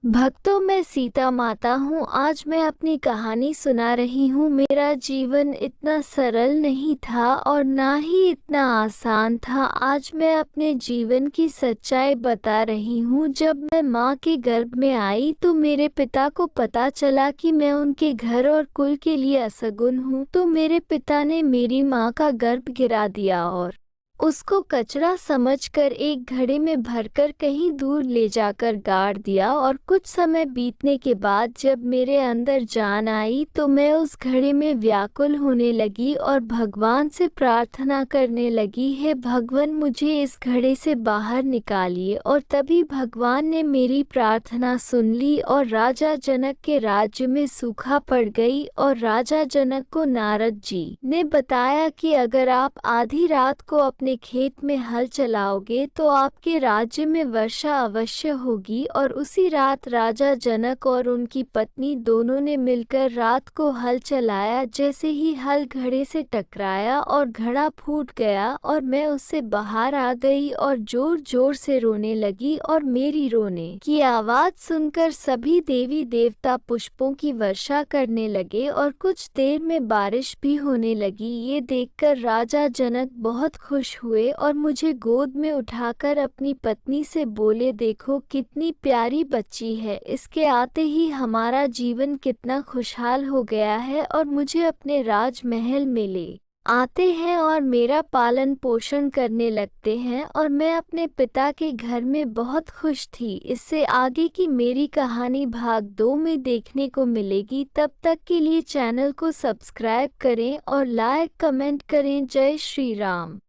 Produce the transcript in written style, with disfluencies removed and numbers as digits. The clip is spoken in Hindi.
भक्तों, मैं सीता माता हूँ। आज मैं अपनी कहानी सुना रही हूँ। मेरा जीवन इतना सरल नहीं था और ना ही इतना आसान था। आज मैं अपने जीवन की सच्चाई बता रही हूँ। जब मैं माँ के गर्भ में आई तो मेरे पिता को पता चला कि मैं उनके घर और कुल के लिए असगुन हूँ। तो मेरे पिता ने मेरी माँ का गर्भ गिरा दिया और उसको कचरा समझकर एक घड़े में भरकर कहीं दूर ले जाकर गाड़ दिया। और कुछ समय बीतने के बाद जब मेरे अंदर जान आई तो मैं उस घड़े में व्याकुल होने लगी और भगवान से प्रार्थना करने लगी, हे भगवान, मुझे इस घड़े से बाहर निकालिए। और तभी भगवान ने मेरी प्रार्थना सुन ली और राजा जनक के राज्य में सूखा पड़ गई। और राजा जनक को नारद जी ने बताया कि अगर आप आधी रात को अपने खेत में हल चलाओगे तो आपके राज्य में वर्षा अवश्य होगी। और उसी रात राजा जनक और उनकी पत्नी दोनों ने मिलकर रात को हल चलाया। जैसे ही हल घड़े से टकराया और घड़ा फूट गया और मैं उससे बाहर आ गई और जोर जोर से रोने लगी। और मेरी रोने की आवाज सुनकर सभी देवी देवता पुष्पों की वर्षा करने लगे और कुछ देर में बारिश भी होने लगी। ये देखकर राजा जनक बहुत खुश हुए और मुझे गोद में उठाकर अपनी पत्नी से बोले, देखो कितनी प्यारी बच्ची है, इसके आते ही हमारा जीवन कितना खुशहाल हो गया है। और मुझे अपने राजमहल में ले आते हैं और मेरा पालन पोषण करने लगते हैं और मैं अपने पिता के घर में बहुत खुश थी। इससे आगे की मेरी कहानी भाग 2 में देखने को मिलेगी। तब तक के लिए चैनल को सब्सक्राइब करें और लाइक कमेंट करें। जय श्री राम।